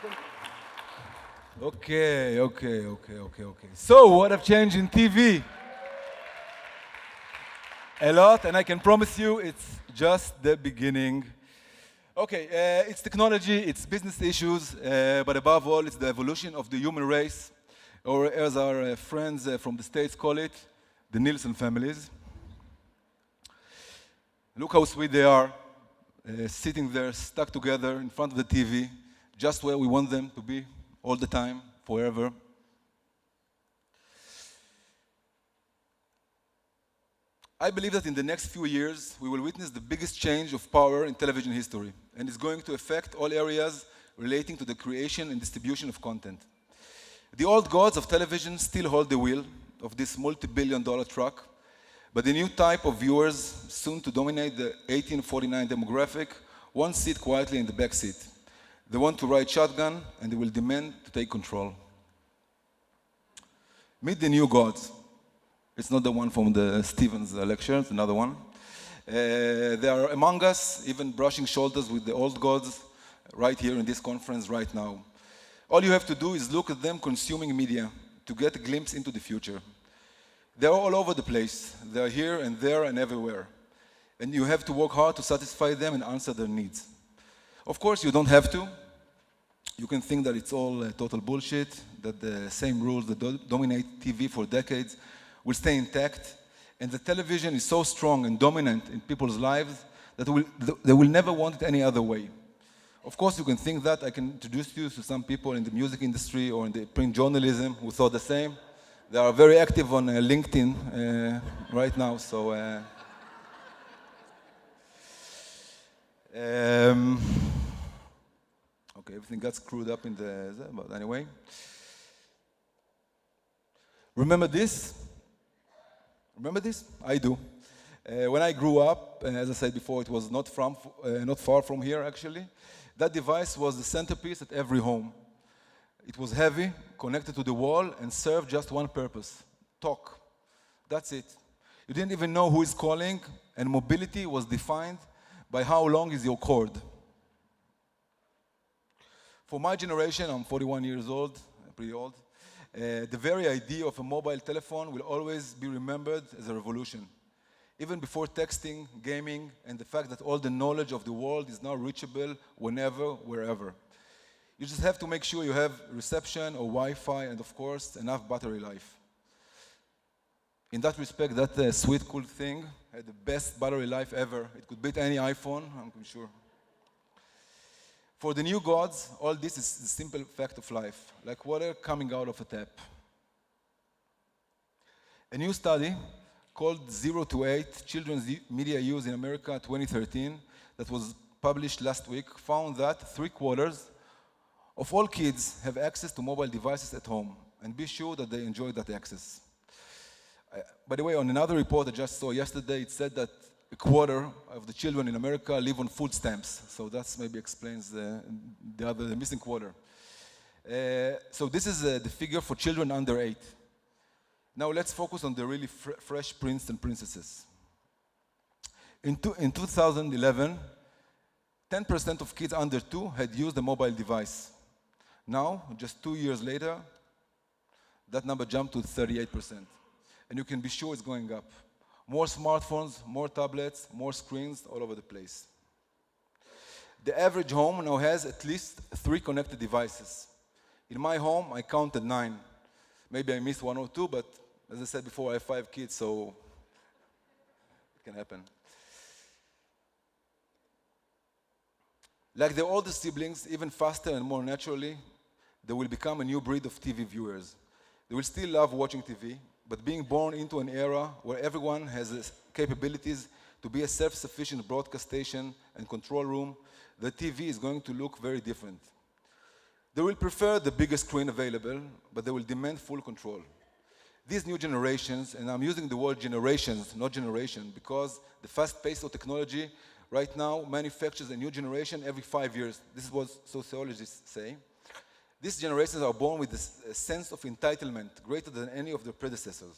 Okay. So, what have changed in TV? A lot, and I can promise you it's just the beginning. Okay, it's technology, it's business issues, but above all, it's the evolution of the human race, or as our friends from the States call it, the Nielsen families. Look how sweet they are, sitting there, stuck together in front of the TV, just where we want them to be, all the time, forever. I believe that in the next few years, we will witness the biggest change of power in television history, and it's going to affect all areas relating to the creation and distribution of content. The old gods of television still hold the wheel of this multi-billion-dollar truck, but the new type of viewers, soon to dominate the 1849 demographic, won't sit quietly in the back seat. They want to ride shotgun, and they will demand to take control. Meet the new gods. It's not the one from the Stevens lecture, it's another one. They are among us, even brushing shoulders with the old gods right here in this conference right now. All you have to do is look at them consuming media to get a glimpse into the future. They're all over the place. They're here and there and everywhere. And you have to work hard to satisfy them and answer their needs. Of course, you don't have to. You can think that it's all total bullshit, that the same rules that dominate TV for decades will stay intact, and the television is so strong and dominant in people's lives that they will never want it any other way. Of course, you can think that. I can introduce you to some people in the music industry or in the print journalism who thought the same. They are very active on LinkedIn right now, so... okay, everything got screwed up in the... But anyway. Remember this? Remember this? I do. When I grew up, as I said before, it was not far from here, actually. That device was the centerpiece at every home. It was heavy, connected to the wall, and served just one purpose: talk. That's it. You didn't even know who is calling, and mobility was defined by how long is your cord. For my generation, I'm 41 years old, pretty old, the very idea of a mobile telephone will always be remembered as a revolution. Even before texting, gaming, and the fact that all the knowledge of the world is now reachable whenever, wherever. You just have to make sure you have reception or Wi-Fi and, of course, enough battery life. In that respect, that sweet, cool thing had the best battery life ever. It could beat any iPhone, I'm sure. For the new gods, all this is the simple fact of life, like water coming out of a tap. A new study called 0 to 8 Children's Media Use in America 2013 that was published last week found that 3/4 of all kids have access to mobile devices at home, and be sure that they enjoy that access. By the way, on another report I just saw yesterday, it said that 1/4 of the children in America live on food stamps. So that maybe explains the missing quarter. So this is the figure for children under 8. Now let's focus on the really fresh prince and princesses. In 2011, 10% of kids under 2 had used a mobile device. Now, just 2 years later, that number jumped to 38%. And you can be sure it's going up. More smartphones, more tablets, more screens all over the place. The average home now has at least 3 connected devices. In my home, I counted 9. Maybe I missed 1 or 2, but as I said before, I have 5 kids, so it can happen. Like the older siblings, even faster and more naturally, they will become a new breed of TV viewers. They will still love watching TV, but being born into an era where everyone has the capabilities to be a self-sufficient broadcast station and control room, the TV is going to look very different. They will prefer the biggest screen available, but they will demand full control. These new generations, and I'm using the word generations, not generation, because the fast pace of technology right now manufactures a new generation every 5 years. This is what sociologists say. These generations are born with a sense of entitlement greater than any of their predecessors.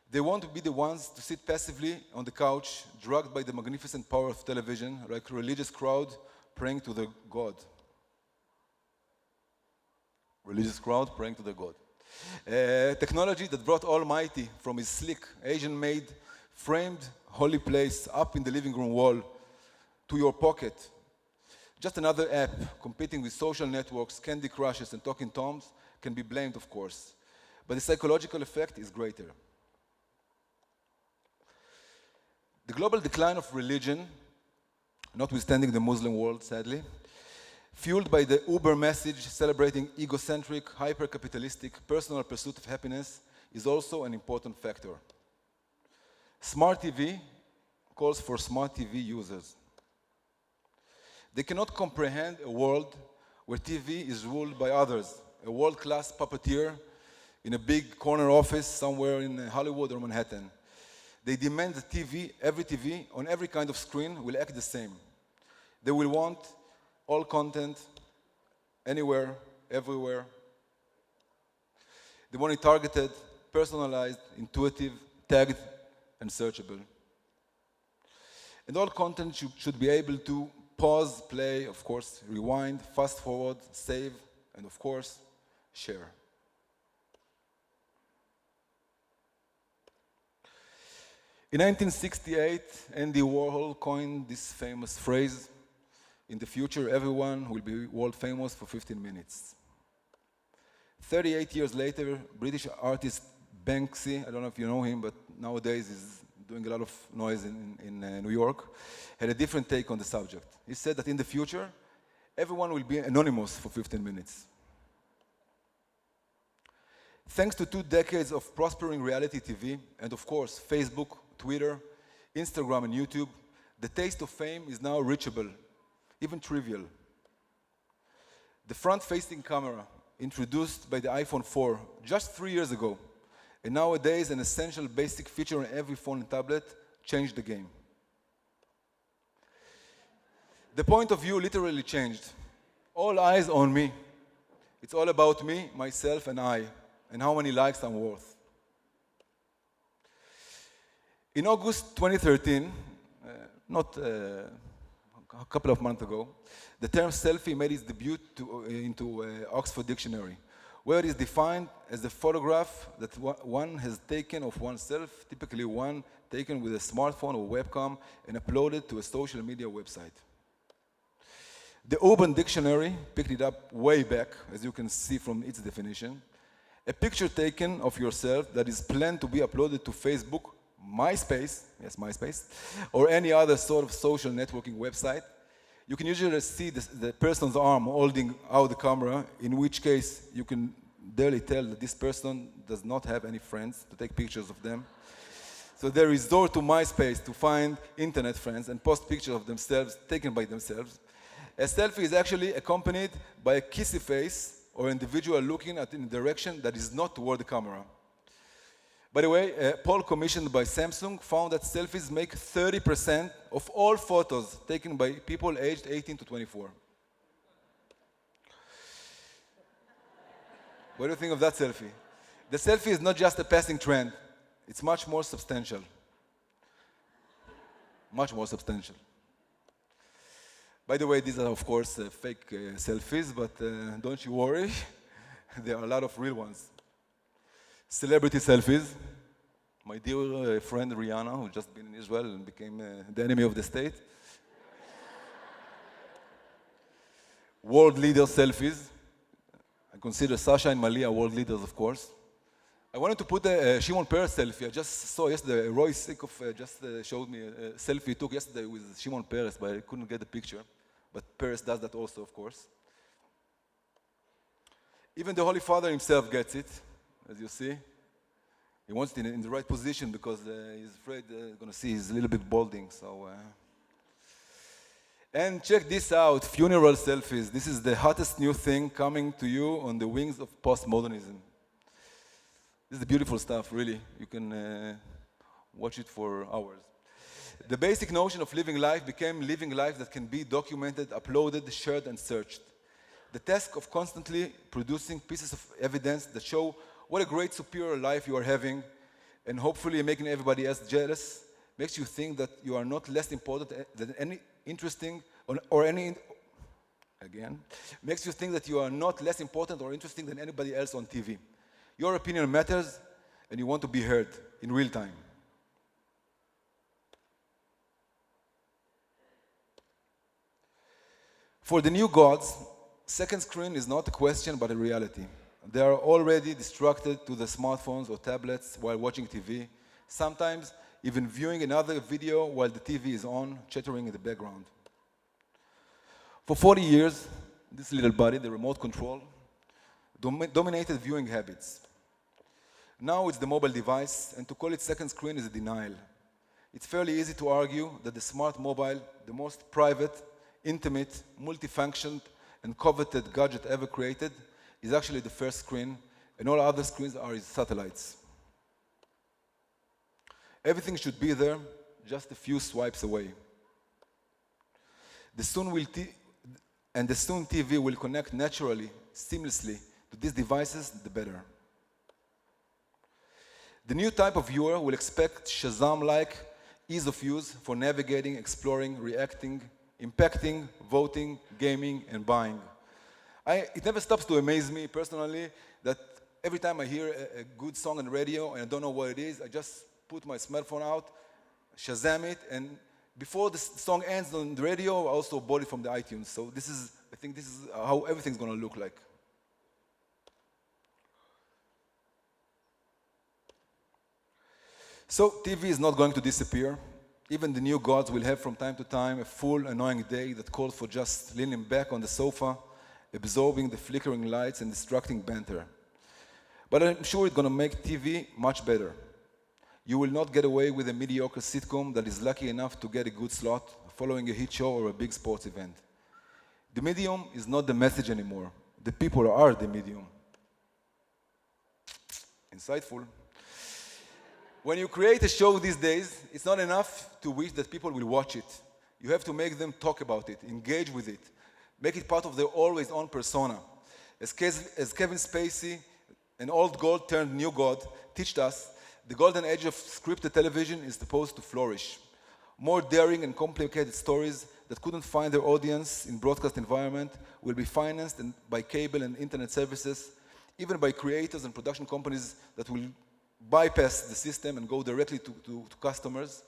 They want to be the ones to sit passively on the couch, drugged by the magnificent power of television, like a religious crowd praying to their God. religious crowd praying to their God. Technology that brought Almighty from his slick, Asian-made, framed holy place up in the living room wall to your pocket. Just another app competing with social networks, Candy Crushes, and Talking Toms can be blamed, of course. But the psychological effect is greater. The global decline of religion, notwithstanding the Muslim world, sadly, fueled by the Uber message celebrating egocentric, hyper-capitalistic, personal pursuit of happiness, is also an important factor. Smart TV calls for smart TV users. They cannot comprehend a world where TV is ruled by others, a world-class puppeteer in a big corner office somewhere in Hollywood or Manhattan. They demand that every TV on every kind of screen will act the same. They will want all content, anywhere, everywhere. They want it targeted, personalized, intuitive, tagged, and searchable. And all content should be able to pause, play, of course, rewind, fast forward, save, and of course, share. In 1968, Andy Warhol coined this famous phrase, "In the future, everyone will be world famous for 15 minutes." 38 years later, British artist Banksy, I don't know if you know him, but nowadays he's doing a lot of noise in New York, had a different take on the subject. He said that in the future, everyone will be anonymous for 15 minutes. Thanks to 2 decades of prospering reality TV, and of course, Facebook, Twitter, Instagram, and YouTube, the taste of fame is now reachable, even trivial. The front-facing camera, introduced by the iPhone 4 just 3 years ago, and nowadays an essential basic feature on every phone and tablet, changed the game. The point of view literally changed. All eyes on me. It's all about me, myself, and I, and how many likes I'm worth. In August 2013, a couple of months ago, the term selfie made its debut into Oxford Dictionary, where it is defined as a photograph that one has taken of oneself, typically one taken with a smartphone or webcam, and uploaded to a social media website. The Urban Dictionary picked it up way back, as you can see from its definition. A picture taken of yourself that is planned to be uploaded to Facebook, MySpace, yes, MySpace, or any other sort of social networking website. You can usually see the person's arm holding out the camera, in which case you can barely tell that this person does not have any friends to take pictures of them. So they resort to MySpace to find internet friends and post pictures of themselves taken by themselves. A selfie is actually accompanied by a kissy face or individual looking in a direction that is not toward the camera. By the way, a poll commissioned by Samsung found that selfies make 30% of all photos taken by people aged 18 to 24. What do you think of that selfie? The selfie is not just a passing trend. It's much more substantial. Much more substantial. By the way, these are, of course, fake selfies, but don't you worry. There are a lot of real ones. Celebrity selfies. My dear friend Rihanna, who just been in Israel and became the enemy of the state. World leader selfies. I consider Sasha and Malia world leaders, of course. I wanted to put a Shimon Peres selfie. I just saw yesterday, Roy Sikov just showed me a selfie he took yesterday with Shimon Peres, but I couldn't get the picture. But Peres does that also, of course. Even the Holy Father himself gets it, as you see. He wants it in the right position because he's afraid they're going to see he's a little bit balding. So, And check this out, funeral selfies. This is the hottest new thing coming to you on the wings of postmodernism. This is beautiful stuff, really. You can watch it for hours. The basic notion of living life became living life that can be documented, uploaded, shared, and searched. The task of constantly producing pieces of evidence that show what a great superior life you are having, and hopefully making everybody else jealous, makes you think that you are not less important than any interesting or any again, makes you think that you are not less important or interesting than anybody else on TV. Your opinion matters, and you want to be heard in real time. For the new gods, second screen is not a question but a reality. They are already distracted to the smartphones or tablets while watching TV, sometimes even viewing another video while the TV is on, chattering in the background. For 40 years, this little body, the remote control, dominated viewing habits. Now it's the mobile device, and to call it second screen is a denial. It's fairly easy to argue that the smart mobile, the most private, intimate, multifunctioned, and coveted gadget ever created, is actually the first screen, and all other screens are its satellites. Everything should be there, just a few swipes away. The soon TV will connect naturally, seamlessly to these devices, the better. The new type of viewer will expect Shazam-like ease of use for navigating, exploring, reacting, impacting, voting, gaming, and buying. It never stops to amaze me personally that every time I hear a good song on the radio and I don't know what it is, I just put my smartphone out, Shazam it, and before the song ends on the radio, I also bought it from the iTunes. So I think this is how everything's going to look like. So TV is not going to disappear. Even the new gods will have from time to time a full, annoying day that calls for just leaning back on the sofa, absorbing the flickering lights and distracting banter. But I'm sure it's going to make TV much better. You will not get away with a mediocre sitcom that is lucky enough to get a good slot following a hit show or a big sports event. The medium is not the message anymore. The people are the medium. Insightful. When you create a show these days, it's not enough to wish that people will watch it. You have to make them talk about it, engage with it, make it part of their always-on persona. As Kevin Spacey, an old god turned new god, taught us, the golden age of scripted television is supposed to flourish. More daring and complicated stories that couldn't find their audience in broadcast environment will be financed by cable and internet services, even by creators and production companies that will bypass the system and go directly to customers.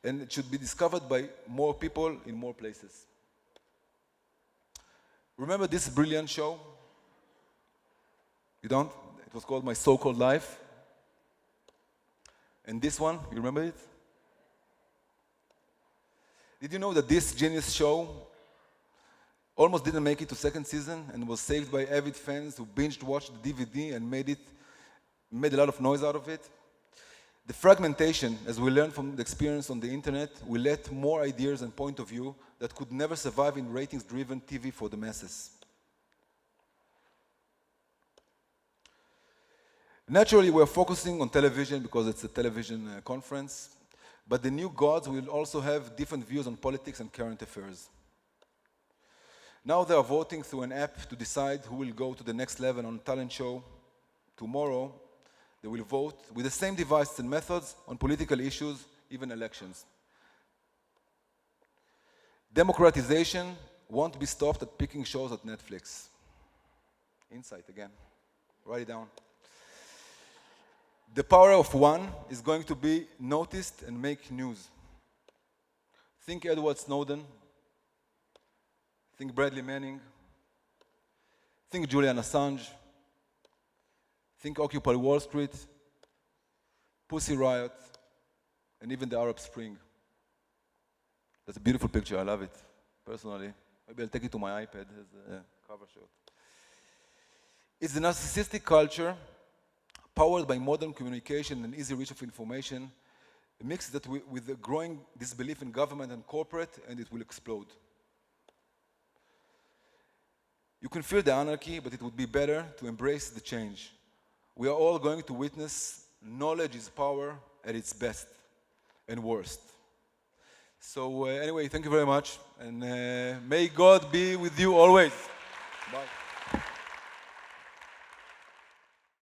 And it should be discovered by more people in more places. Remember this brilliant show? You don't? It was called My So-Called Life. And this one, you remember it? Did you know that this genius show almost didn't make it to second season and was saved by avid fans who binged watched the DVD and made a lot of noise out of it? The fragmentation, as we learned from the experience on the internet, will let more ideas and point of view that could never survive in ratings-driven TV for the masses. Naturally, we're focusing on television because it's a television conference, but the new gods will also have different views on politics and current affairs. Now they are voting through an app to decide who will go to the next level on a talent show. Tomorrow, they will vote with the same devices and methods on political issues, even elections. Democratization won't be stopped at picking shows at Netflix. Insight again. Write it down. The power of one is going to be noticed and make news. Think Edward Snowden. Think Bradley Manning. Think Julian Assange. Think Occupy Wall Street, Pussy Riot, and even the Arab Spring. That's a beautiful picture. I love it, personally. Maybe I'll take it to my iPad as a cover shot. It's the narcissistic culture, powered by modern communication and easy reach of information, mix that with the growing disbelief in government and corporate, and it will explode. You can feel the anarchy, but it would be better to embrace the change. We are all going to witness knowledge is power at its best and worst. So anyway, thank you very much, and may God be with you always. Bye.